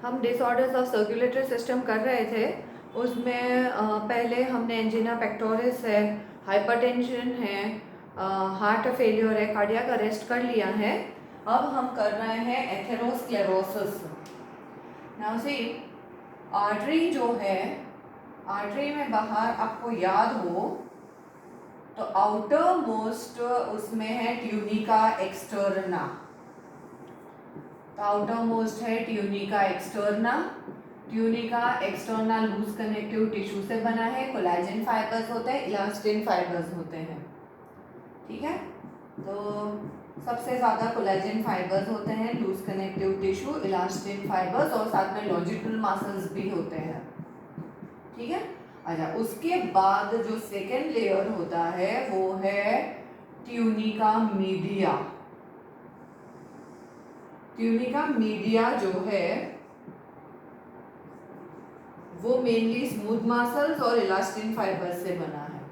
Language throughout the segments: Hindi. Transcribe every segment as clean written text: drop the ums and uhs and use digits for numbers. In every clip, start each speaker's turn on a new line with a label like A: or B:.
A: हम डिसऑर्डर्स ऑफ सर्कुलेटरी सिस्टम कर रहे थे। उसमें पहले हमने एंजिना पेक्टोरिस है, हाइपरटेंशन है, हार्ट फेलियर है, कार्डियक अरेस्ट कर लिया है। अब हम कर रहे हैं एथेरोस्क्लेरोसिस। नाउ सी, आर्टरी जो है, आर्टरी में बाहर आपको याद हो तो आउटर मोस्ट उसमें है ट्यूनिका एक्सटर्ना। तो आउटर मोस्ट है tunica externa. Tunica externa loose connective tissue से बना है। कोलेजन फाइबर्स होते हैं, इलास्टिन फाइबर्स होते हैं। ठीक है, तो सबसे ज़्यादा कोलेजन फाइबर्स होते हैं, loose connective tissue, elastin fibres और साथ में लॉन्जिट्यूडनल मसल्स भी होते हैं। ठीक है, अच्छा, उसके बाद जो सेकेंड लेयर होता है वो है ट्यूनिका मीडिया। ट्यूनिका मीडिया जो है वो मेनली स्मूथ मसल्स और इलास्टिन फाइबर्स से बना है।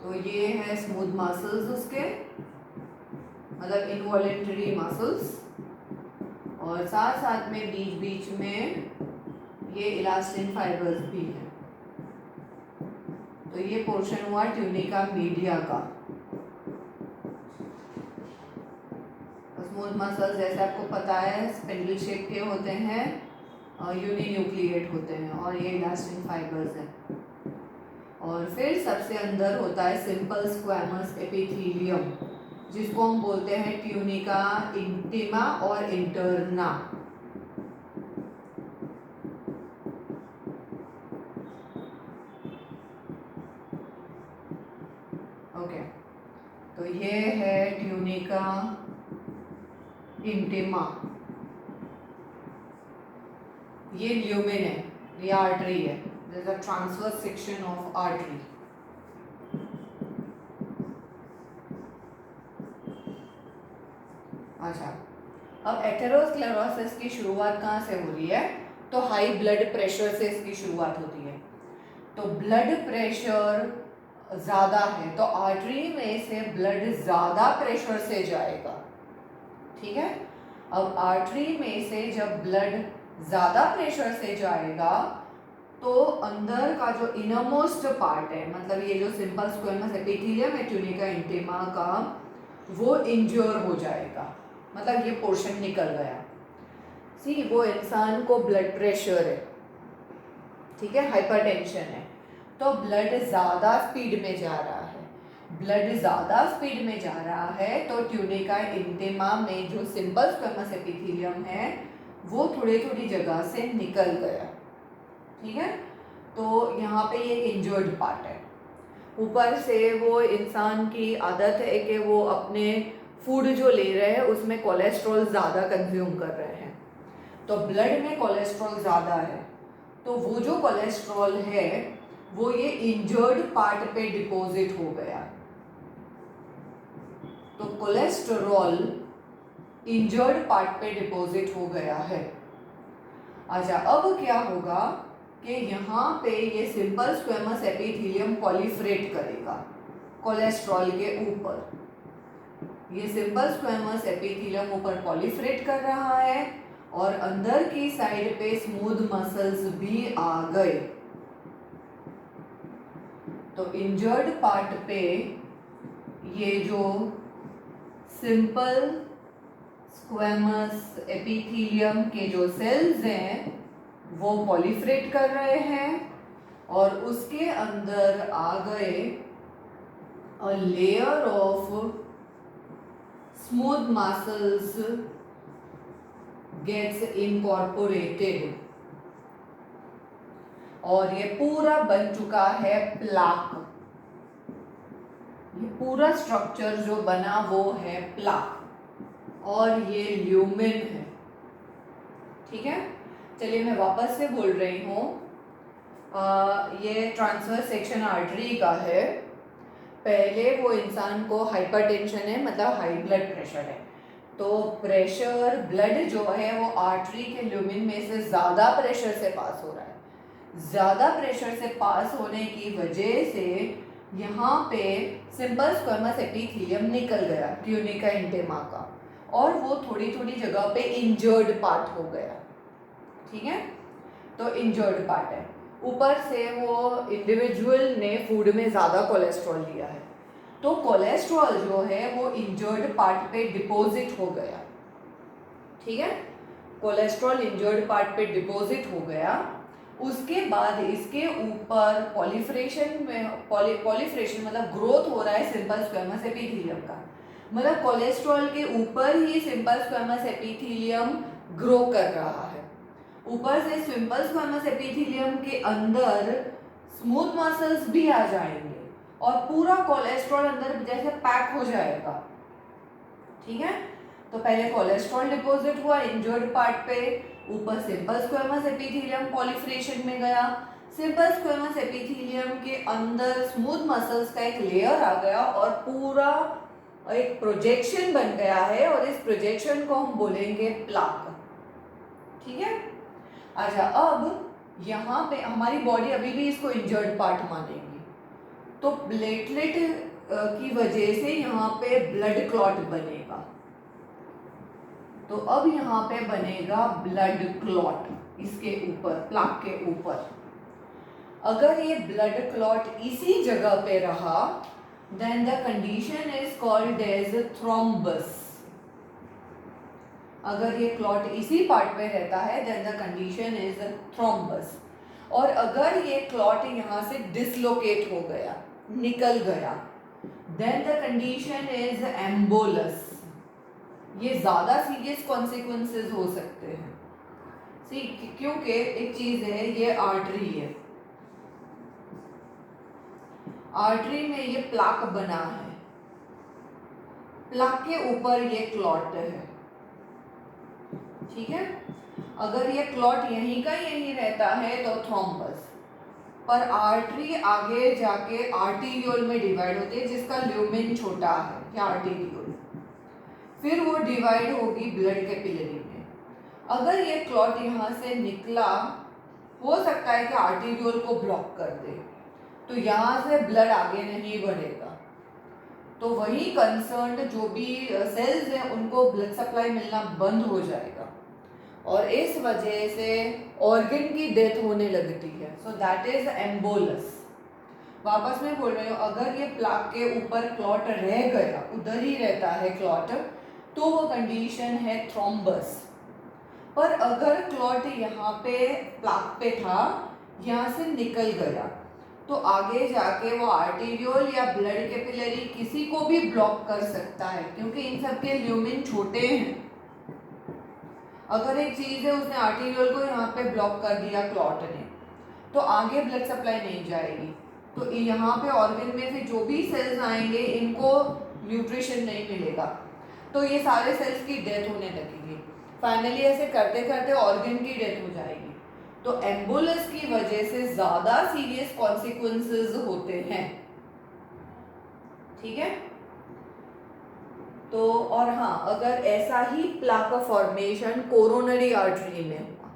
A: तो ये है स्मूथ मसल्स उसके, मतलब इनवॉलेंटरी मसल्स, और साथ साथ में बीच बीच में ये इलास्टिन फाइबर्स भी है। तो ये पोर्शन हुआ ट्यूनिका मीडिया का। स्मूथ मसल्स जैसे आपको पता है स्पिंडल शेप के होते हैं, यूनिन्यूक्लिएट होते हैं, और ये इलास्टिन फाइबर्स हैं। और फिर सबसे अंदर होता है सिंपल स्क्वैमस एपिथेलियम, जिसको हम बोलते हैं ट्यूनिका इंटिमा और इंटरना। ओके, तो ये है ट्यूनिका इंटिमा। ये ल्यूमेन है, ये आर्टरी है, this is a transverse section of artery. अच्छा, अब एथेरोस्क्लेरोसिस की शुरुआत कहाँ से हो रही है? तो हाई ब्लड प्रेशर से इसकी शुरुआत होती है। तो ब्लड प्रेशर ज़्यादा है तो आर्टरी में से ब्लड ज़्यादा प्रेशर से जाएगा। ठीक है, अब आर्टरी में से जब ब्लड ज़्यादा प्रेशर से जाएगा तो अंदर का जो इनरमोस्ट पार्ट है, मतलब ये जो सिंपल स्क्वेमस एपिथेलियम है ट्यूनिका इंटिमा का, वो इंज्योर हो जाएगा, मतलब ये पोर्शन निकल गया। सी, वो इंसान को ब्लड प्रेशर है, ठीक है, हाइपरटेंशन है, तो ब्लड ज़्यादा स्पीड में जा रहा है। ब्लड ज़्यादा स्पीड में जा रहा है तो ट्यूनिका इंटिमा में जो सिंपल स्क्वेमस एपिथेलियम है वो थोड़ी थोड़ी जगह से निकल गया। ठीक है, तो यहाँ पे ये इंजर्ड पार्ट है। ऊपर से वो इंसान की आदत है कि वो अपने फूड जो ले रहे हैं उसमें कोलेस्ट्रॉल ज़्यादा कंज्यूम कर रहे हैं, तो ब्लड में कोलेस्ट्रॉल ज़्यादा है, तो वो जो कोलेस्ट्रॉल है वो ये इंजर्ड पार्ट पे डिपॉजिट हो गया। तो कोलेस्टेरॉल इंजर्ड पार्ट पे डिपॉजिट हो गया है। अच्छा, अब क्या होगा कि यहाँ पे ये सिंपल स्क्वेमस एपिथेलियम पॉलीफ्रेट करेगा कोलेस्ट्रॉल के ऊपर। ये सिंपल स्क्वेमस एपिथेलियम ऊपर पॉलीफ्रेट कर रहा है और अंदर की साइड पे स्मूथ मसल्स भी आ गए। तो इंजर्ड पार्ट पे ये जो सिंपल स्क्वेमस एपिथेलियम के जो सेल्स हैं वो पॉलीफ्रेट कर रहे हैं और उसके अंदर आ गए a layer of smooth muscles gets incorporated, और ये पूरा बन चुका है प्लाक। ये पूरा स्ट्रक्चर जो बना वो है प्लाक और ये ल्यूमेन है। ठीक है, चलिए मैं वापस से बोल रही हूँ। ये ट्रांसवर्स सेक्शन आर्टरी का है। पहले वो इंसान को हाइपरटेंशन है, मतलब हाई ब्लड प्रेशर है, तो प्रेशर ब्लड जो है वो आर्टरी के ल्यूमेन में से ज़्यादा प्रेशर से पास हो रहा है। ज़्यादा प्रेशर से पास होने की वजह से यहाँ पे सिंपल स्क्वेमस एपिथेलियम निकल गया ट्यूनिका इंटिमा का, और वो थोड़ी थोड़ी जगह पे इंजर्ड पार्ट हो गया। ठीक है, तो इंजर्ड पार्ट है। ऊपर से वो इंडिविजुअल ने फूड में ज़्यादा कोलेस्ट्रॉल लिया है, तो कोलेस्ट्रॉल जो है वो इंजर्ड पार्ट पे डिपॉजिट हो गया। ठीक है, कोलेस्ट्रॉल इंजर्ड पार्ट पे डिपॉजिट हो गया। उसके बाद इसके ऊपर पॉलीफ्रेशन में पॉलीफ्रेशन मतलब ग्रोथ हो रहा है सिंपल स्क्वेमस एपिथेलियम का। मतलब कोलेस्ट्रॉल के ऊपर ही सिंपल स्क्वेमस एपिथेलियम ग्रो कर रहा है। ऊपर से सिंपल स्क्वेमस एपिथेलियम के अंदर स्मूथ मसल्स भी आ जाएंगे और पूरा कोलेस्ट्रॉल अंदर जैसे पैक हो जाएगा। ठीक है, तो पहले कोलेस्ट्रॉल डिपॉजिट हुआ इंजर्ड पार्ट पे, ऊपर सिंपल स्क्वेमस एपिथेलियम पॉलीफ्रेशन में गया। सिंपल स्क्वेमस एपिथेलियम के अंदर स्मूथ मसल्स का एक लेयर आ गया और पूरा एक प्रोजेक्शन बन गया है, और इस प्रोजेक्शन को हम बोलेंगे प्लाक। ठीक है, अच्छा अब यहाँ पे हमारी बॉडी अभी भी इसको इंजर्ड पार्ट मानेगी, तो प्लेटलेट की वजह से यहाँ पे ब्लड क्लॉट बनेगा। तो अब यहाँ पे बनेगा ब्लड क्लॉट इसके ऊपर, प्लाक के ऊपर। अगर ये ब्लड क्लॉट इसी जगह पे रहा, then the condition is called as thrombus. अगर ये क्लॉट इसी पार्ट में रहता है, then the condition is thrombus. और अगर ये क्लॉट यहाँ से डिसलोकेट हो गया, निकल गया, then the condition is embolus. ये ज्यादा सीरियस कॉन्सिक्वेंसेस हो सकते हैं। सी, क्योंकि एक चीज है, ये आर्टरी है, आर्टरी में ये प्लाक बना है, प्लाक के ऊपर ये क्लॉट है। ठीक है, अगर ये क्लॉट यहीं का यहीं रहता है तो थ्रोम्बस, पर आर्टरी आगे जाके आर्टीरियोल में डिवाइड होती है, जिसका ल्यूमेन छोटा है या आर्टीरियोल, फिर वो डिवाइड होगी ब्लड कैपिलरी में। अगर ये क्लॉट यहाँ से निकला, हो सकता है कि आर्टीरियोल को ब्लॉक कर दे, तो यहाँ से ब्लड आगे नहीं बढ़ेगा, तो वही कंसर्न्ड जो भी सेल्स हैं उनको ब्लड सप्लाई मिलना बंद हो जाएगा, और इस वजह से ऑर्गन की डेथ होने लगती है। So that is embolus. वापस मैं बोल रही हूँ, अगर ये प्लाक के ऊपर क्लॉट रह गया, उधर ही रहता है क्लॉट, तो वो कंडीशन है थ्रोम्बस। पर अगर क्लॉट यहाँ पे प्लाक पे था, यहाँ से निकल गया, तो आगे जाके वो आर्टीरियोल या ब्लड कैपिलरी किसी को भी ब्लॉक कर सकता है, क्योंकि इन सब के ल्यूमेन छोटे हैं। अगर एक चीज है, उसने आर्टीरियोल को यहाँ पे ब्लॉक कर दिया क्लॉट ने, तो आगे ब्लड सप्लाई नहीं जाएगी, तो यहाँ पे ऑर्गन में से जो भी सेल्स आएंगे इनको न्यूट्रिशन नहीं मिलेगा, तो ये सारे सेल्स की डेथ होने लगेगी। फाइनली ऐसे करते करते ऑर्गन की डेथ हो जाएगी। तो एम्बुलेंस की वजह से ज्यादा सीरियस कॉन्सिक्वेंसेस होते हैं। ठीक है, तो और हाँ, अगर ऐसा ही प्लाक फॉर्मेशन कोरोनरी आर्टरी में हुआ,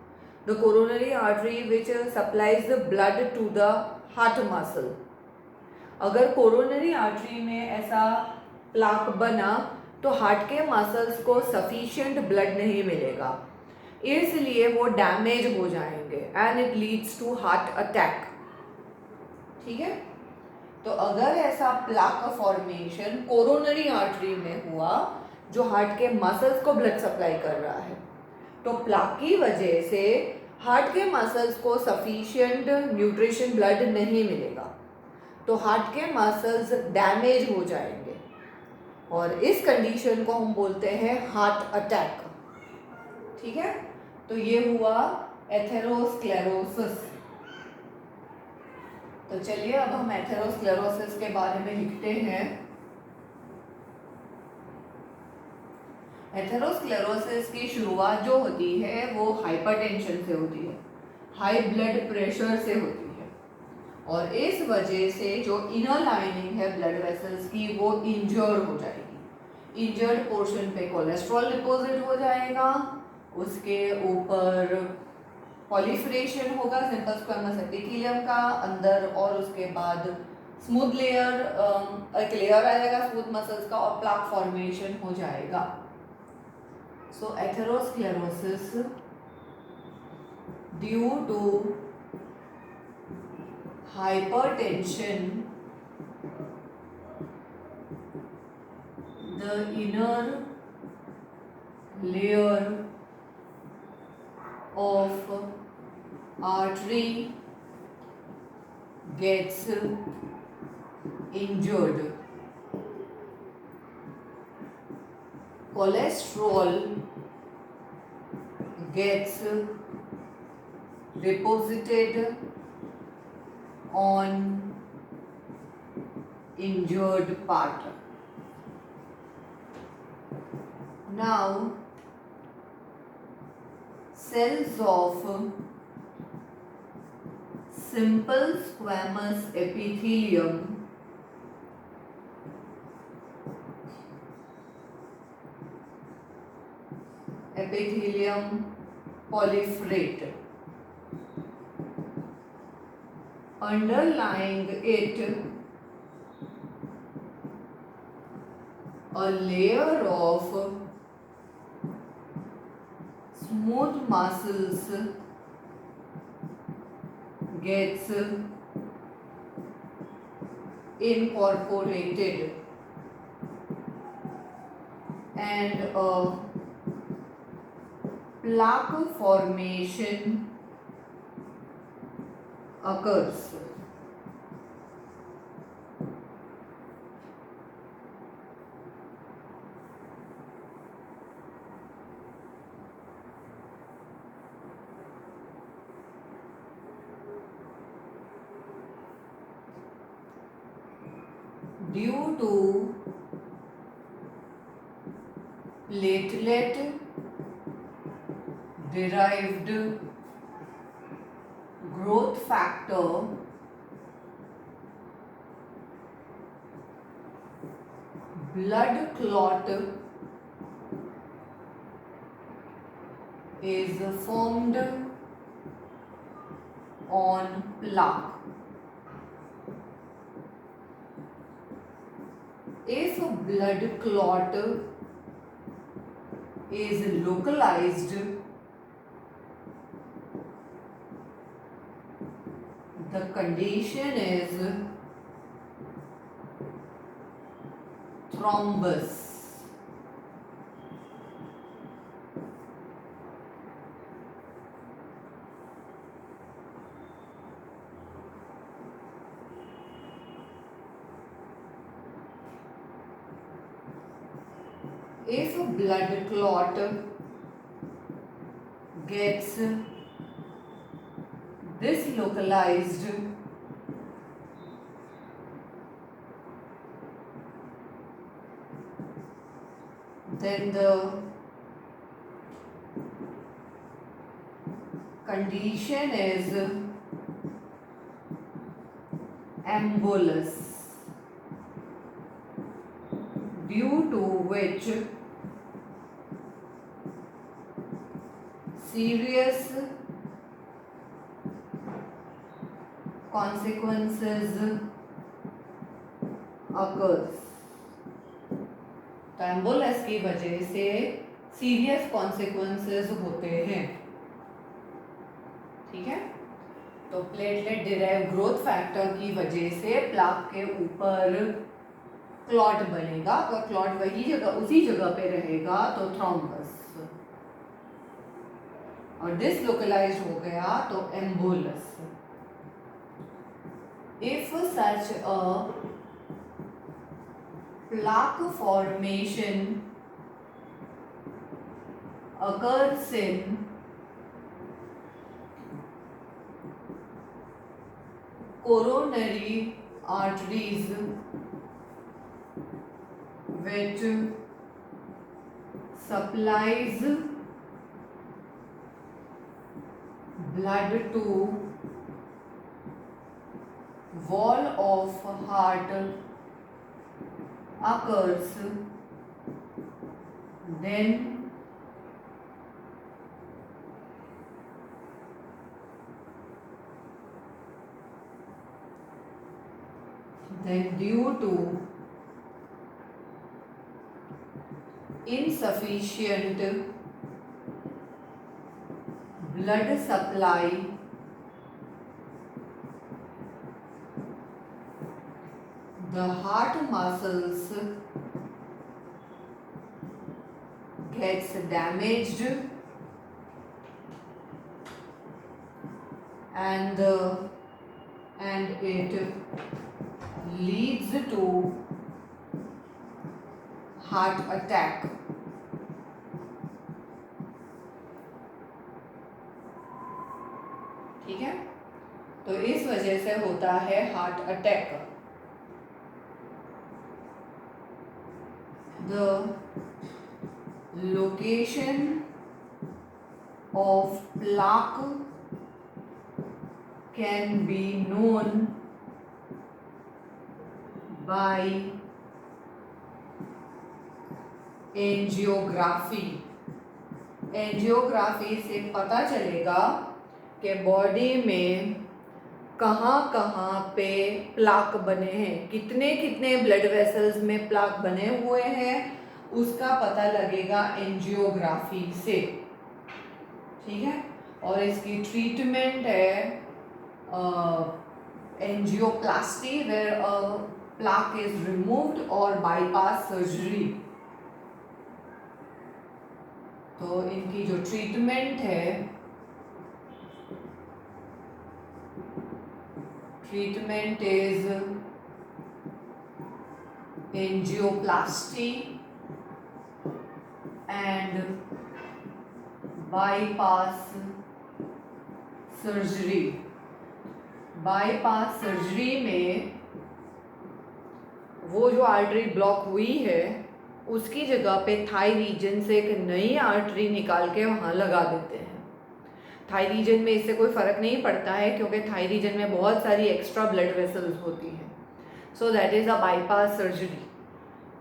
A: the coronary artery which supplies the blood to the heart muscle, अगर कोरोनरी आर्टरी में ऐसा प्लाक बना तो हार्ट के मसल्स को सफिशिएंट ब्लड नहीं मिलेगा, इसलिए वो डैमेज हो जाएंगे and it leads to heart attack. ठीक है, तो अगर ऐसा प्लाक फॉर्मेशन कोरोनरी आर्टरी में हुआ जो हार्ट के मसल्स को ब्लड सप्लाई कर रहा है, तो प्लाक की वजह से हार्ट के मसल्स को सफिशिएंट न्यूट्रिशन ब्लड नहीं मिलेगा, तो हार्ट के मसल्स डैमेज हो जाएंगे, और इस कंडीशन को हम बोलते हैं हार्ट अटैक। ठीक है, तो ये हुआ एथेरोस्क्लेरोसिस। तो चलिए अब हम एथेरोस्क्लेरोसिस के बारे में लिखते हैं। एथेरोस्क्लेरोसिस की शुरुआत जो होती है वो हाइपरटेंशन से होती है, हाई ब्लड प्रेशर से होती है, और इस वजह से जो इनर लाइनिंग है ब्लड वेसल्स की वो इंजर्ड हो जाएगी। इंजर्ड पोर्शन पे कोलेस्ट्रॉल डिपॉजिट हो जाएगा, उसके ऊपर पॉलीफ्रेशन होगा सिंपल स्क्वेमस एपिथेलियम का अंदर, और उसके बाद स्मूथ लेयर, एक लेयर आ जाएगा स्मूथ मसल्स का, और प्लाक फॉर्मेशन हो जाएगा। सो atherosclerosis due to hypertension, the inner layer of artery gets injured. Cholesterol gets deposited on injured part. Now, cells of simple squamous epithelium proliferate. Underlying it, a layer of smooth muscles gets incorporated and a plaque formation occurs. Due to platelet derived growth factor, blood clot is formed on plaque. If blood clot is localized, the condition is thrombus. If blood clot gets dislocalized, then the condition is embolus, due to which serious consequences occurs. तो एम्बोलस की वजह से सीरियस कॉन्सिक्वेंसेस होते हैं. ठीक है, तो प्लेटलेट डिराइव ग्रोथ फैक्टर की वजह से प्लाक के ऊपर क्लॉट बनेगा. अगर क्लॉट वही जगह उसी जगह पे रहेगा तो थ्रोम्बस, और डिसलोकलाइज हो गया तो embolus. If such a plaque formation occurs in coronary arteries which supplies blood to wall of heart occurs, then due to insufficient blood supply the heart muscles gets damaged and it leads to heart attack. ठीक है, तो इस वजह से होता है heart attack. The location of plaque can be known by angiography. Angiography से पता चलेगा कि बॉडी में कहाँ कहाँ पे प्लाक बने हैं, कितने कितने ब्लड वेसल्स में प्लाक बने हुए हैं, उसका पता लगेगा एंजियोग्राफी से. ठीक है, और इसकी ट्रीटमेंट है angioplasty where plaque is removed और बाईपास सर्जरी. तो इनकी जो ट्रीटमेंट है, treatment is angioplasty and bypass surgery. Bypass surgery में वो जो आर्टरी ब्लॉक हुई है उसकी जगह पे थाई रीजन से एक नई आर्टरी निकाल के वहाँ लगा देते हैं. थाई रीजन में इससे कोई फ़र्क नहीं पड़ता है क्योंकि थाई रीजन में बहुत सारी एक्स्ट्रा ब्लड वेसल्स होती हैं. So that is a bypass surgery.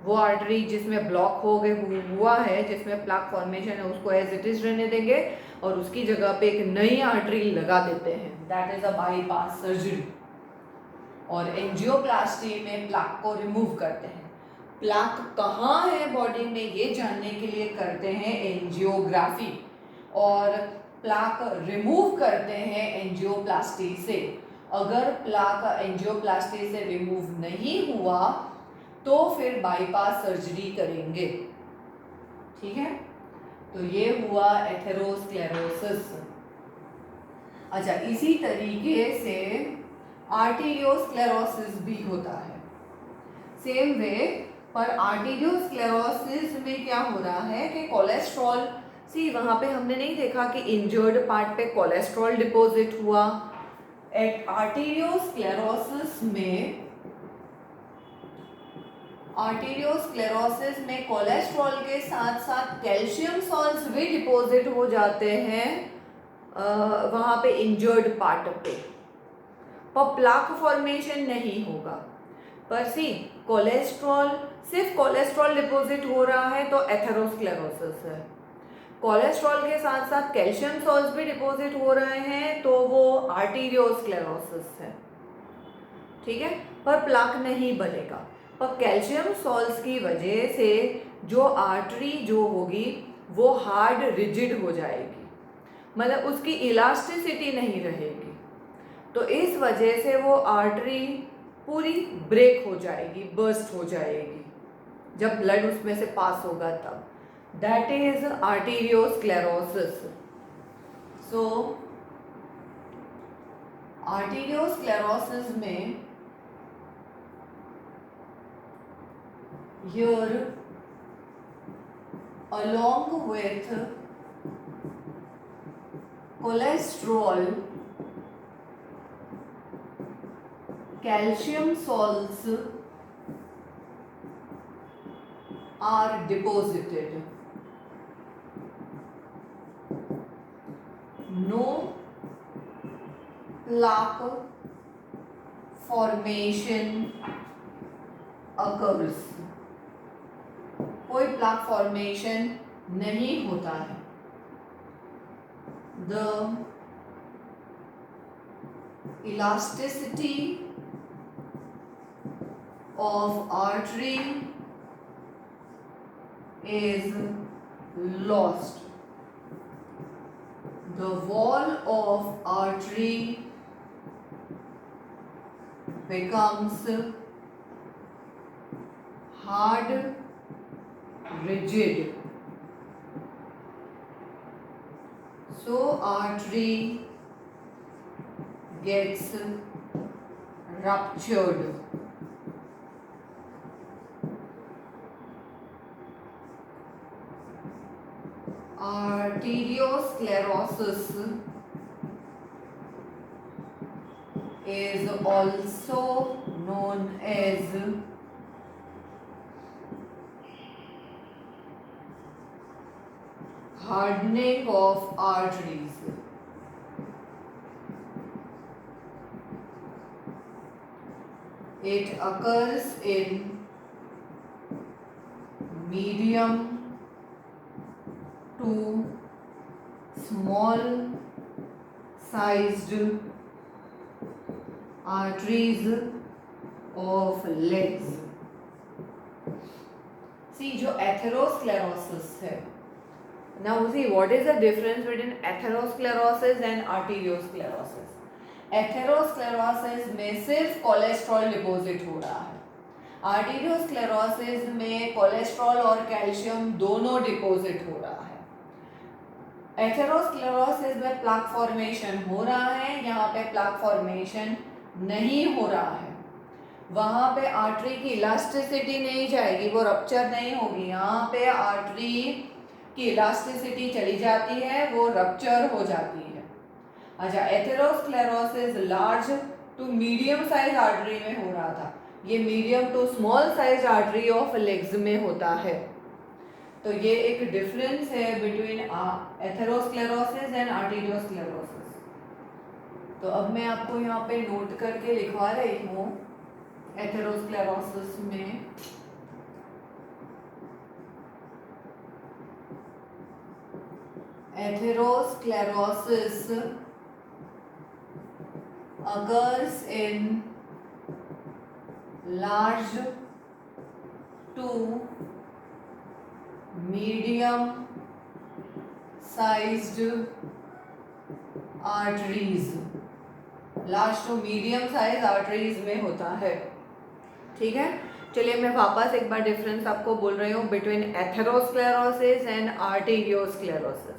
A: वो आर्टरी जिसमें ब्लॉक हुआ है, जिसमें प्लाक फॉर्मेशन है, उसको एज इट इज़ रहने देंगे और उसकी जगह पे एक नई आर्टरी लगा देते हैं. That is a bypass surgery. और एंजियोप्लास्टी में प्लाक को रिमूव करते हैं. प्लाक कहाँ है बॉडी में ये जानने के लिए करते हैं एंजियोग्राफी, और प्लाक रिमूव करते हैं एंजियोप्लास्टी से. अगर प्लाक एंजियोप्लास्टी से रिमूव नहीं हुआ तो फिर बाईपास सर्जरी करेंगे. ठीक है, तो ये हुआ एथेरोस्क्लेरोसिस. अच्छा, इसी तरीके से आर्टीरियोस्क्लेरोसिस भी होता है सेम वे. पर आर्टीरियोस्क्लेरोसिस में क्या हो रहा है कि कोलेस्ट्रॉल, सी वहाँ पे हमने नहीं देखा कि इंजर्ड पार्ट पे कोलेस्ट्रॉल डिपॉजिट हुआ. एट आर्टीरियोस्क्लेरोसिस में कोलेस्ट्रॉल के साथ साथ कैल्शियम सॉल्ट्स भी डिपॉजिट हो जाते हैं वहाँ पे इंजर्ड पार्ट पे, पर प्लाक फॉर्मेशन नहीं होगा. पर सी कोलेस्ट्रॉल, सिर्फ कोलेस्ट्रॉल डिपॉजिट हो रहा है तो एथेरोस्क्लेरोसिस है. कोलेस्ट्रॉल के साथ साथ कैल्शियम सॉल्ट्स भी डिपॉजिट हो रहे हैं तो वो आर्टीरियोस्क्लेरोसिस है. ठीक है, पर प्लाक नहीं बनेगा. पर कैल्शियम सॉल्ट्स की वजह से जो आर्टरी जो होगी वो हार्ड रिजिड हो जाएगी, मतलब उसकी इलास्टिसिटी नहीं रहेगी. तो इस वजह से वो आर्टरी पूरी ब्रेक हो जाएगी, बर्स्ट हो जाएगी जब ब्लड उसमें से पास होगा तब. That is arteriosclerosis. So arteriosclerosis में here along with cholesterol, calcium salts are deposited. No plaque formation occurs. कोई प्लाक फॉर्मेशन नहीं होता है. The elasticity of artery is lost. the wall of artery becomes hard, rigid. So artery gets ruptured. Arteriosclerosis is also known as hardening of arteries. It occurs in medium to small sized arteries of legs. See, जो atherosclerosis है. Now see, what is the difference between atherosclerosis and arteriosclerosis? Atherosclerosis में सिर्फ कोलेस्ट्रॉल डिपॉजिट हो रहा है. आर्टीरियोस्क्लेरोसिस में कोलेस्ट्रॉल और कैल्शियम दोनों डिपॉजिट हो रहा है. एथेरोस्क्लेरोसिस में प्लाक फॉर्मेशन हो रहा है, यहाँ पे प्लाक फॉर्मेशन नहीं हो रहा है. वहाँ पे आर्टरी की इलास्टिसिटी नहीं जाएगी, वो रप्चर नहीं होगी. यहाँ पे आर्टरी की इलास्टिसिटी चली जाती है, वो रप्चर हो जाती है. अच्छा, atherosclerosis large to medium size artery में हो रहा था, ये medium to small size artery of legs में होता है. तो ये एक डिफरेंस है बिटवीन एथेरोस्क्लेरोसिस एंड आर्टीरियोस्क्लेरोसिस. तो अब मैं आपको यहाँ पे नोट करके लिखवा रही हूँ. एथेरोस्क्लेरोसिस में atherosclerosis occurs in large to medium sized arteries. Large to medium size arteries में होता है. ठीक है, चलिए मैं वापस एक बार डिफरेंस आपको बोल रही हूँ between atherosclerosis and arteriosclerosis.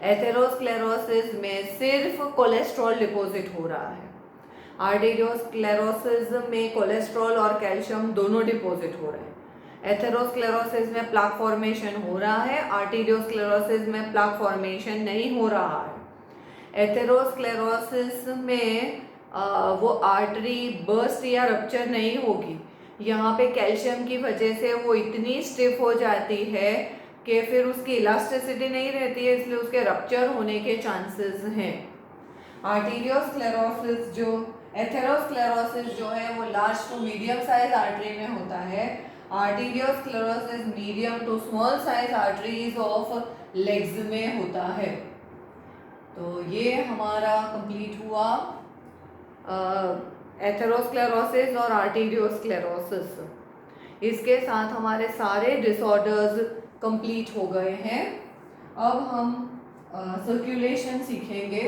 A: Atherosclerosis में सिर्फ कोलेस्ट्रॉल डिपॉजिट हो रहा है. आर्टीरियोस्क्लेरोसिस में कोलेस्ट्रॉल और कैल्शियम दोनों डिपॉजिट हो रहे हैं. एथेरोस्क्लेरोसिस में प्लाक फॉर्मेशन हो रहा है, आर्टीरियोस्क्लेरोसिस में प्लाक फॉर्मेशन नहीं हो रहा है. एथेरोस्क्लेरोसिस में वो आर्टरी बर्स्ट या रप्चर नहीं होगी. यहाँ पे कैल्शियम की वजह से वो इतनी स्टिफ हो जाती है कि फिर उसकी इलास्टिसिटी नहीं रहती है, इसलिए उसके रप्चर होने के चांसेस हैं. आर्टीरियोस्क्लेरोसिस जो एथेरोस्क्लेरोसिस जो है वो large to medium size artery में होता है. Arteriosclerosis medium to small size arteries of legs में होता है. तो ये हमारा कंप्लीट हुआ एथेरोस्क्लेरोसिस और आर्टीरियोस्क्लेरोसिस. इसके साथ हमारे सारे डिसऑर्डर्स कंप्लीट हो गए हैं. अब हम सर्कुलेशन सीखेंगे.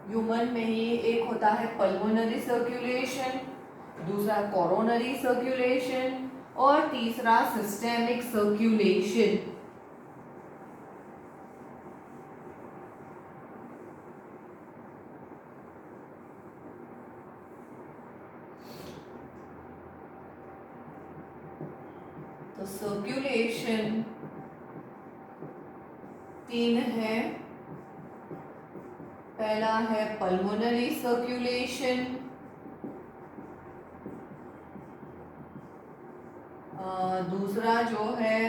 A: ह्यूमन में ही एक होता है पल्मोनरी सर्कुलेशन, दूसरा कोरोनरी सर्कुलेशन और तीसरा सिस्टेमिक सर्कुलेशन. तो सर्कुलेशन 3 है. पहला है पल्मोनरी सर्कुलेशन, दूसरा जो है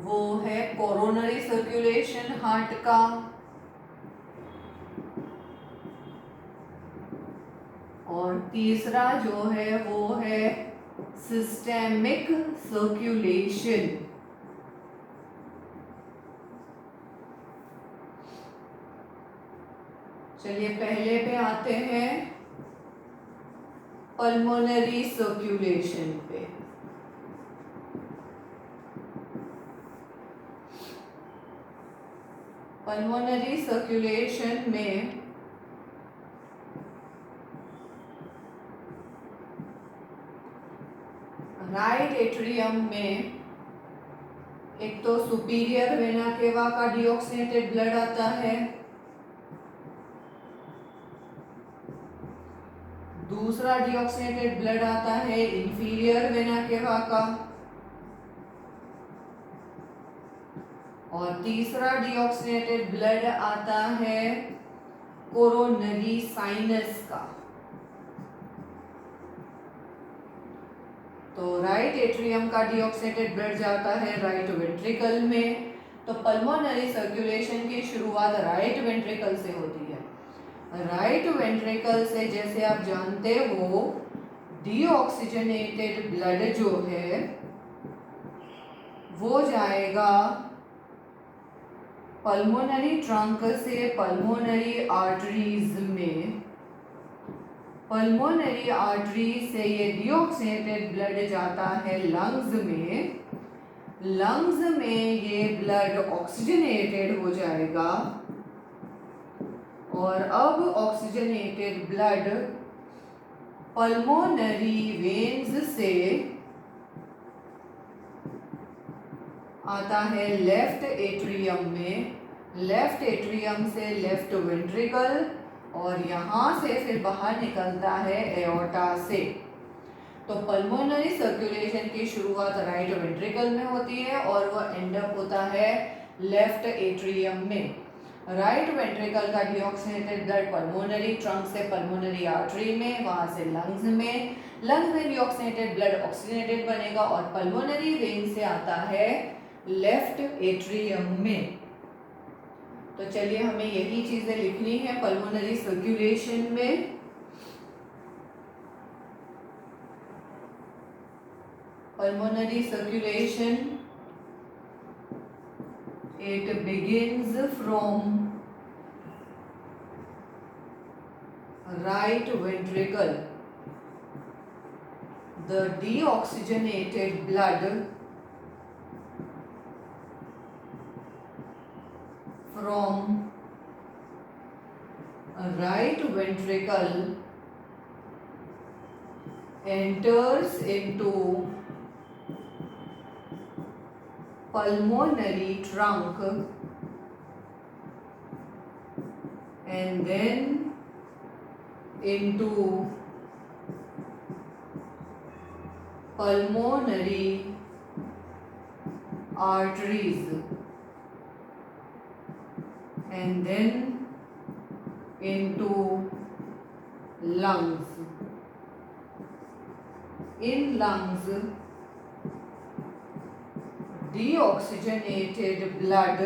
A: वो है कोरोनरी सर्कुलेशन हार्ट का, और तीसरा जो है वो है सिस्टेमिक सर्कुलेशन. चलिए पहले पे आते हैं पल्मोनरी सर्कुलेशन पे. पल्मोनरी सर्कुलेशन में राइट एट्रियम में एक तो सुपीरियर वेना केवा का डीऑक्सीनेटेड ब्लड आता है, दूसरा डीऑक्सीनेटेड ब्लड आता है इंफीरियर वेना केवा का, और तीसरा डीऑक्सीनेटेड ब्लड आता है कोरोनरी साइनस का। तो राइट एट्रियम का डीऑक्सीनेटेड ब्लड जाता है राइट वेंट्रिकल में। तो पल्मोनरी सर्कुलेशन की शुरुआत राइट वेंट्रिकल से होती है। राइट वेंट्रिकल से जैसे आप जानते हो डीऑक्सीजनेटेड ब्लड जो है वो जाएगा पल्मोनरी ट्रंक से पल्मोनरी आर्टरीज में, पल्मोनरी आर्टरी से ये डीऑक्सीनेटेड ब्लड जाता है लंग्स में, लंग्स में ये ब्लड ऑक्सीजनेटेड हो जाएगा और अब ऑक्सीजनेटेड ब्लड पल्मोनरी वेन्स से आता है लेफ्ट एट्रियम में, लेफ्ट एट्रियम से लेफ्ट वेंट्रिकल और यहाँ से फिर बाहर निकलता है एओर्टा से। तो पल्मोनरी सर्कुलेशन की शुरुआत राइट वेंट्रिकल में होती है और वह एंड अप होता है लेफ्ट एट्रियम में। राइट वेंट्रिकल का डीऑक्सीनेटेड ब्लड पल्मोनरी ट्रंक से पल्मोनरी आर्टरी में, वहां से लंग्स में, लंग्स में डीऑक्सीनेटेड ब्लड ऑक्सीजनेटेड बनेगा और पल्मोनरी वेन से आता है लेफ्ट एट्रियम में। तो चलिए हमें यही चीजें लिखनी है पल्मोनरी सर्कुलेशन में। Pulmonary circulation, it begins from right ventricle. The deoxygenated blood from right ventricle enters into pulmonary trunk and then into pulmonary arteries and then into lungs. In lungs, deoxygenated blood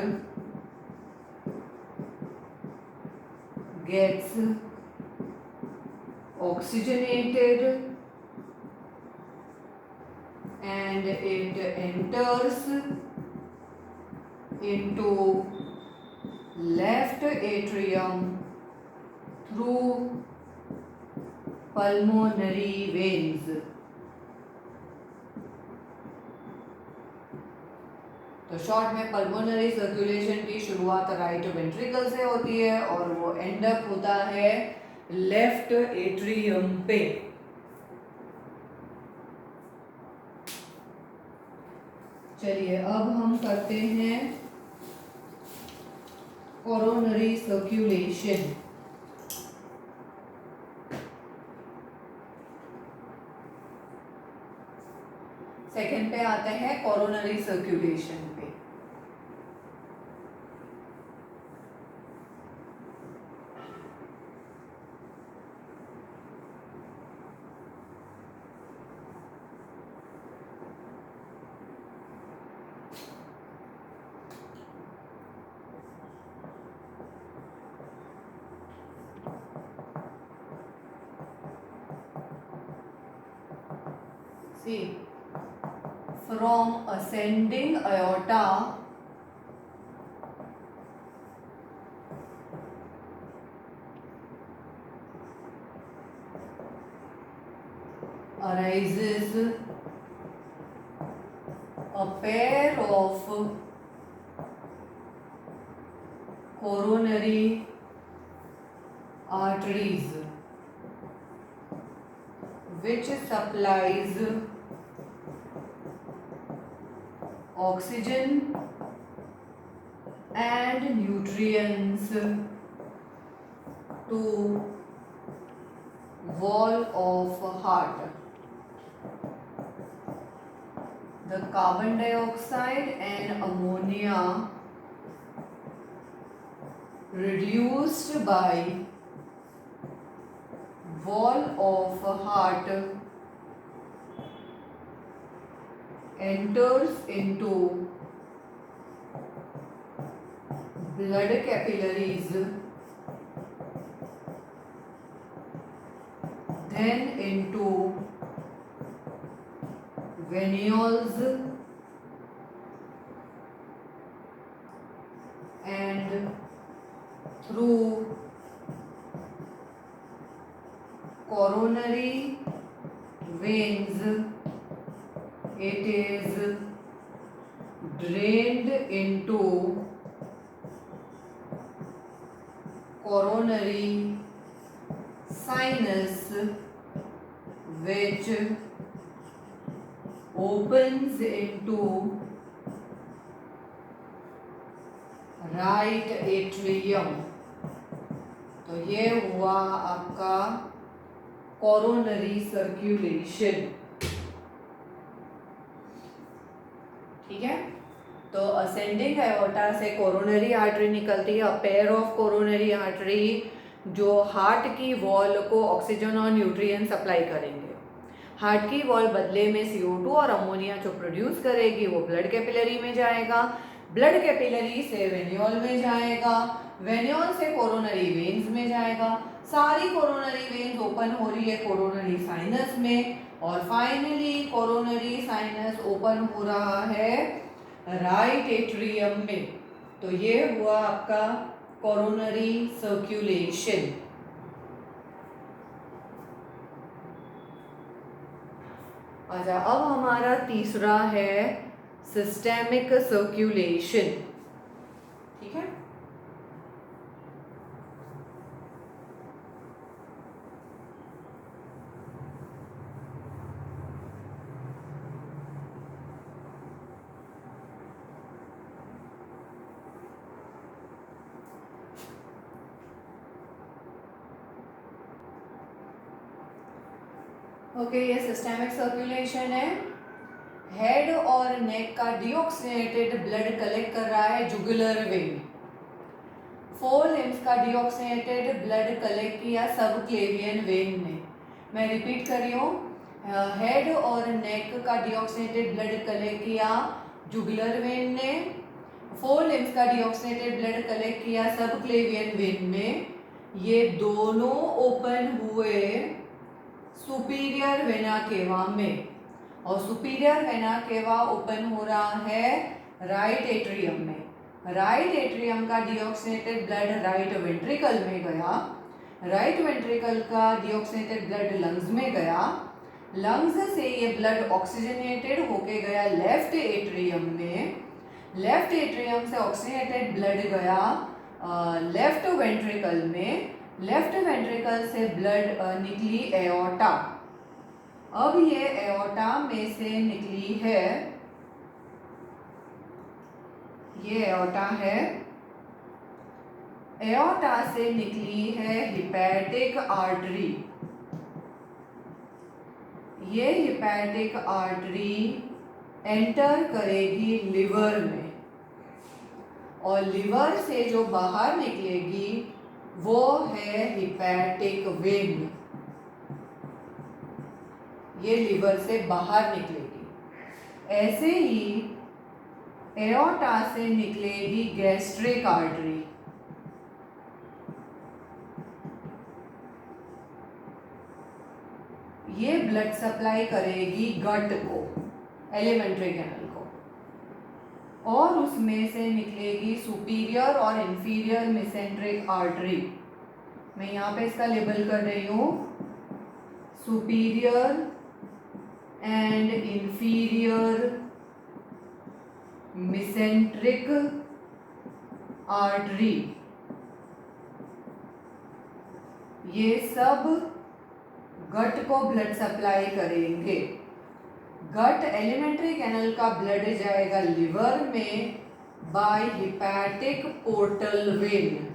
A: gets oxygenated and it enters into left atrium through pulmonary veins. तो शॉर्ट में पल्मोनरी सर्कुलेशन की शुरुआत राइट वेंट्रिकल से होती है और वो एंड अप होता है लेफ्ट एट्रियम पे। चलिए अब हम करते हैं कोरोनरी सर्कुलेशन। सेकंड पे आते हैं कोरोनरी सर्कुलेशन पे। See, from ascending aorta arises a pair of coronary arteries which supplies oxygen and nutrients to wall of heart. The carbon dioxide and ammonia reduced by wall of heart enters into blood capillaries, then into venules and through coronary veins it is drained into coronary sinus, which opens into right atrium. तो ये हुआ आपका कोरोनरी सर्कुलेशन। ठीक है, तो असेंडिंग एओर्टा से कोरोनरी आर्टरी निकलती है, पेयर ऑफ कोरोनरी आर्टरी जो हार्ट की वॉल को ऑक्सीजन और न्यूट्रिएंट सप्लाई करेंगे। हार्ट की वॉल बदले में CO2 और अमोनिया जो प्रोड्यूस करेगी वो ब्लड कैपिलरी में जाएगा, ब्लड कैपिलरी से वेन्यूल में जाएगा, वेन्यूल से कोरोनरी वेन्स में जाएगा, सारी कोरोनरी वेन्स ओपन हो रही है कोरोनरी साइनस में, और फाइनली कोरोनरी साइनस ओपन हो रहा है राइट एट्रियम में। तो ये हुआ आपका कोरोनरी सर्कुलेशन। अच्छा, अब हमारा तीसरा है सिस्टेमिक सर्कुलेशन। ठीक है, ओके, ये सिस्टेमिक सर्कुलेशन है। हेड और नेक का डीऑक्सीनेटेड ब्लड कलेक्ट कर रहा है जुगुलर वेन। फोर लिम्स का डीऑक्सीनेटेड ब्लड कलेक्ट किया सब क्लेवियन वेन ने। मैं रिपीट कर रही हूँ, हेड और नेक का डीऑक्सीनेटेड ब्लड कलेक्ट किया जुगुलर वेन ने, फोर लिम्स का डीऑक्सीनेटेड ब्लड कलेक्ट किया सब क्लेवियन वेन में। ये दोनों ओपन हुए सुपीरियर वेना केवा में, और सुपीरियर वेना केवा ओपन हो रहा है राइट एट्रियम में। राइट एट्रियम का डीऑक्सीनेटेड ब्लड राइट वेंट्रिकल में गया, राइट वेंट्रिकल का डीऑक्सीनेटेड ब्लड लंग्स में गया, लंग्स से ये ब्लड ऑक्सीजनेटेड होके गया लेफ्ट एट्रियम में, लेफ्ट एट्रियम से ऑक्सीजनेटेड ब्लड गया लेफ्ट वेंट्रिकल में, लेफ्ट वेंट्रिकल से ब्लड निकली एओर्टा। अब ये एओर्टा में से निकली है, ये एओर्टा है, एओर्टा से निकली है हिपैटिक आर्टरी। ये हिपैटिक आर्टरी एंटर करेगी लिवर में, और लिवर से जो बाहर निकलेगी वो है हिपैटिक वेन। ये लिवर से बाहर निकलेगी। ऐसे ही एओर्टा से निकलेगी गैस्ट्रिक आर्टरी। ये ब्लड सप्लाई करेगी गट को, एलिमेंट्री कैनल को, और उसमें से निकलेगी सुपीरियर और इंफीरियर मेसेंट्रिक आर्टरी। मैं यहाँ पे इसका लेबल कर रही हूँ, superior and inferior mesenteric artery. ये सब गट को ब्लड सप्लाई करेंगे। गट एलिमेंट्री कैनल का ब्लड जाएगा लिवर में बाय हिपैटिक पोर्टल वेन।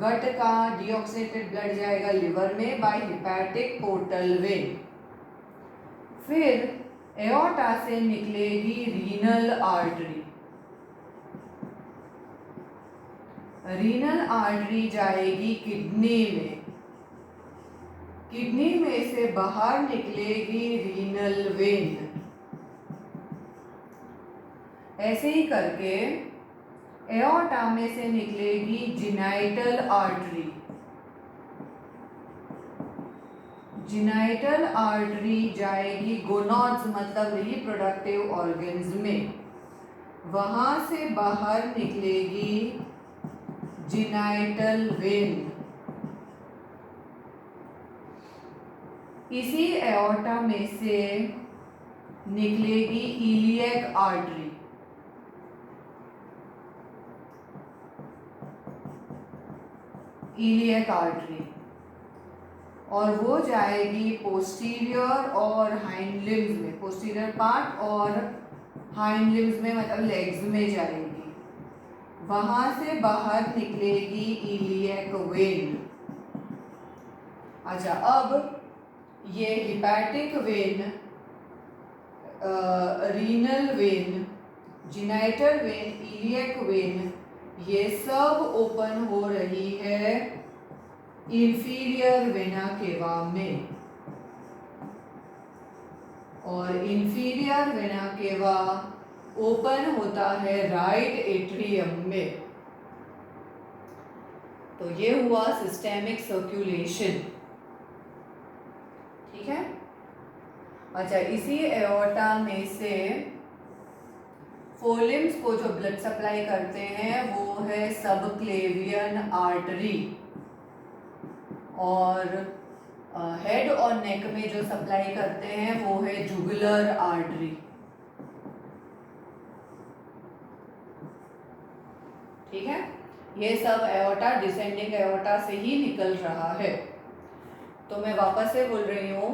A: गट का डीऑक्सीनेटेड ब्लड जाएगा लिवर में बाय हिपैटिक पोर्टल वेन। फिर एओर्टा से निकलेगी रीनल आर्टरी। रीनल आर्टरी जाएगी किडनी में। किडनी में से बाहर निकलेगी रीनल वेन। ऐसे ही करके एओर्टा में से निकलेगी जिनाइटल आर्टरी। जिनाइटल आर्टरी जाएगी गोनोड्स मतलब रिप्रोडक्टिव ऑर्गन्स में। वहां से बाहर निकलेगी जिनाइटल वेन। इसी एओर्टा में से निकलेगी इलियक आर्टरी। इलियक आर्टरी और वो जाएगी पोस्टीरियर और हाइंड लिम्स में। पोस्टीरियर पार्ट और हाइंड लिम्स में मतलब लेग्स में जाएगी। वहां से बाहर निकलेगी इलियक वेन। अच्छा, अब ये hepatic vein, renal vein, genital vein, iliac vein, ये सब ओपन हो रही है इंफीरियर वेना केवा में। और इंफीरियर वेना केवा ओपन होता है राइट एट्रियम में। तो ये हुआ सिस्टेमिक सर्कुलेशन। ठीक है। अच्छा, इसी एओर्टा में से फोलिम्स को जो ब्लड सप्लाई करते हैं वो है सबक्लेवियन आर्टरी। और हेड और नेक में जो सप्लाई करते हैं वो है जुगुलर आर्टरी। ठीक है। ये सब एओर्टा डिसेंडिंग एओर्टा से ही निकल रहा है। तो मैं वापस से बोल रही हूं,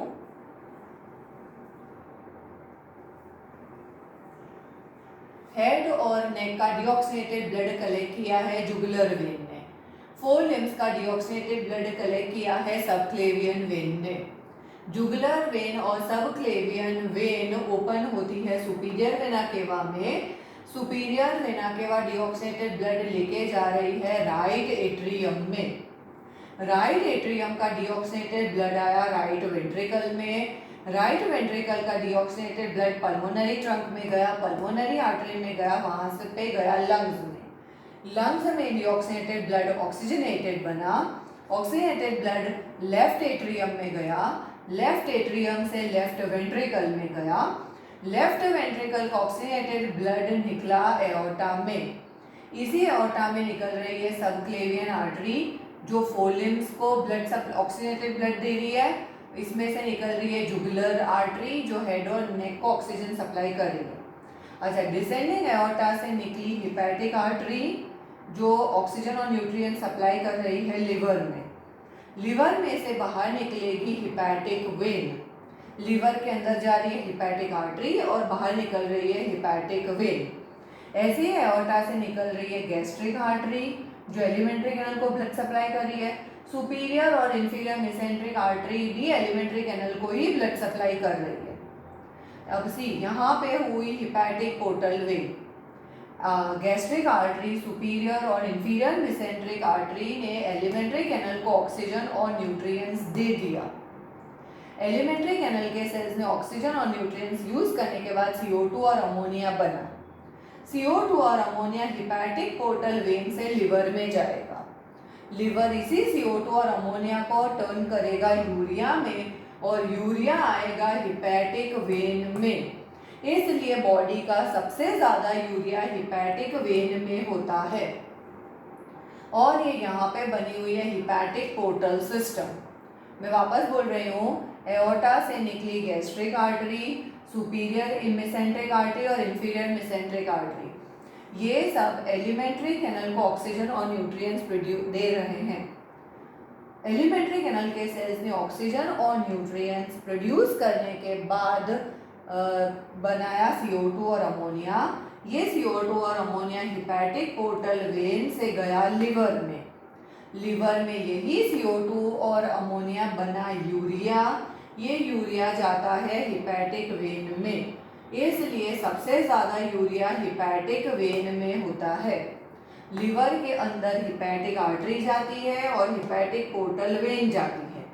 A: हेड और नेक का डीऑक्सीनेटेड ब्लड कलेक्ट किया है जुगुलर वेन ने। फोर लिम्स का डीऑक्सीनेटेड ब्लड कलेक्ट किया है सबक्लेवियन वेन ने। जुगुलर वेन और सबक्लेवियन वेन ओपन होती है सुपीरियर वेना केवा में। Superior vena cava deoxygenated blood लेके जा रही है राइट एट्रियम में। राइट एट्रियम का डीऑक्सीनेटेड ब्लड आया राइट वेंट्रिकल में। राइट वेंट्रिकल का डीऑक्सीनेटेड ब्लड पल्मोनरी ट्रंक में गया, पल्मोनरी आर्टरी में गया, वहां से पे गया लंग्स में। लंग्स में डीऑक्सीनेटेड ब्लड ऑक्सीजनेटेड बना। ऑक्सीजनेटेड ब्लड लेफ्ट एट्रियम में गया, लेफ्ट एट्रियम से लेफ्ट वेंट्रिकल में गया। लेफ्ट वेंट्रिकल का ऑक्सीजनेटेड ब्लड निकला एओर्टा में। इसी एओर्टा में निकल रही है सबक्लेवियन आर्टरी जो फोलिम्स को ब्लड ऑक्सीजनेटेड ब्लड दे रही है। इसमें से निकल रही है जुगुलर आर्टरी जो हेड और नेक को ऑक्सीजन सप्लाई कर रही है। अच्छा, डिसेंडिंग एओर्टा से निकली हिपैटिक आर्टरी जो ऑक्सीजन और न्यूट्रिएंट सप्लाई कर रही है लिवर में। लिवर में से बाहर निकलेगी हिपैटिक वेन। लिवर के अंदर जा रही है हिपैटिक आर्टरी और बाहर निकल रही है हिपैटिक वेन। ऐसे ही एओर्टा से निकल रही है गैस्ट्रिक आर्टरी जो एलिमेंट्री कैनल को ब्लड सप्लाई कर रही है। सुपीरियर और इंफीरियर मेसेंट्रिक आर्टरी भी एलिमेंट्री कैनल को ही ब्लड सप्लाई कर रही है। अब सी यहाँ पे हुई hepatic portal vein. Gastric artery, superior और इंफीरियर मेसेंट्रिक आर्टरी ने एलिमेंट्री कैनल को ऑक्सीजन और न्यूट्रिएंट्स दे दिया। एलिमेंट्री कैनल के सेल्स ने ऑक्सीजन और न्यूट्रिएंट्स यूज करने के बाद CO2 और अमोनिया बना। CO2 और अमोनिया हिपैटिक पोर्टल वेन से लिवर में जाएगा। लिवर इसी CO2 और अमोनिया को टर्न करेगा यूरिया में और यूरिया आएगा हिपैटिक वेन में। इसलिए बॉडी का सबसे ज्यादा यूरिया हिपैटिक वेन में होता है। और ये यहाँ पे बनी हुई है हिपैटिक पोर्टल सिस्टम। मैं वापस बोल रही हूँ, एओर्टा से निकली gastric artery, superior mesenteric artery और इंफीरियर मेसेंट्रिक आर्टरी। ये सब एलिमेंट्री कैनल को ऑक्सीजन और न्यूट्रिएंट्स दे रहे हैं। एलिमेंट्री कैनल के सेल्स ने ऑक्सीजन और न्यूट्रिएंट्स प्रोड्यूस करने के बाद बनाया CO2 और अमोनिया। ये CO2 और अमोनिया हिपैटिक पोर्टल वेन से गया लिवर में। लिवर में यही CO2 और अमोनिया बना यूरिया, ये यूरिया जाता है हिपैटिक वेन में। इसलिए सबसे ज़्यादा यूरिया हिपैटिक वेन में होता है। लिवर के अंदर हिपैटिक आर्टरी जाती है और हिपैटिक पोर्टल वेन जाती है।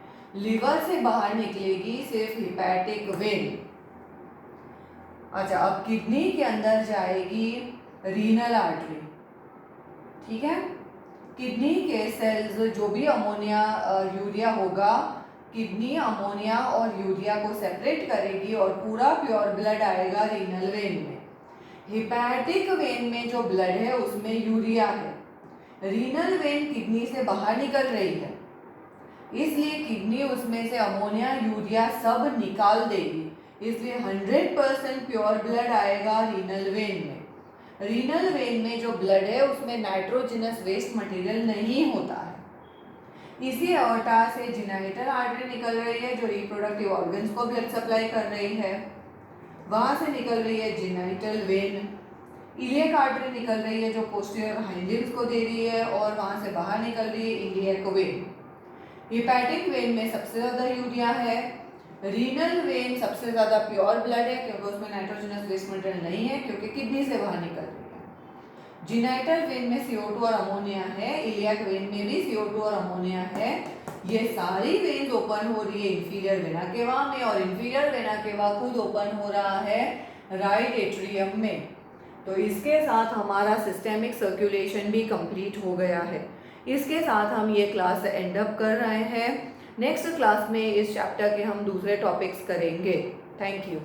A: लिवर से बाहर निकलेगी सिर्फ हिपैटिक वेन। अच्छा, अब किडनी के अंदर जाएगी रीनल आर्टरी। ठीक है, किडनी के सेल्स जो भी अमोनिया यूरिया होगा, किडनी अमोनिया और यूरिया को सेपरेट करेगी और पूरा प्योर ब्लड आएगा रीनल वेन में। हिपैटिक वेन में जो ब्लड है उसमें यूरिया है। रीनल वेन किडनी से बाहर निकल रही है, इसलिए किडनी उसमें से अमोनिया यूरिया सब निकाल देगी। इसलिए 100% प्योर ब्लड आएगा रीनल वेन में। रीनल वेन में जो ब्लड है उसमें नाइट्रोजनस वेस्ट मटेरियल नहीं होता है। इसी एओर्टा से जिनाइटल आर्टरी निकल रही है जो रिप्रोडक्टिव ऑर्गन्स को ब्लड सप्लाई कर रही है। वहां से निकल रही है जिनाइटल वेन। इलियक आर्टरी निकल रही है जो पोस्टीरियर हाइंड लिम्स को दे रही है और वहां से बाहर निकल रही है इलियक वेन। हिपैटिक वेन में सबसे ज़्यादा यूरिया है। रीनल वेन सबसे ज़्यादा प्योर ब्लड है क्योंकि उसमें नाइट्रोजनस वेस्ट मटेरियल नहीं है, क्योंकि किडनी से बाहर निकल रही है। जिनाइटल वेन में CO2 और अमोनिया है। इलियक वेन में भी CO2 और अमोनिया है। ये सारी वेन्स ओपन हो रही है इंफीरियर वेना केवा में, और इंफीरियर वेना केवा खुद ओपन हो रहा है राइट एट्रियम में। तो इसके साथ हमारा सिस्टेमिक सर्कुलेशन भी कंप्लीट हो गया है। इसके साथ हम ये क्लास एंड अप कर रहे हैं। नेक्स्ट क्लास में इस चैप्टर के हम दूसरे टॉपिक्स करेंगे। Thank you.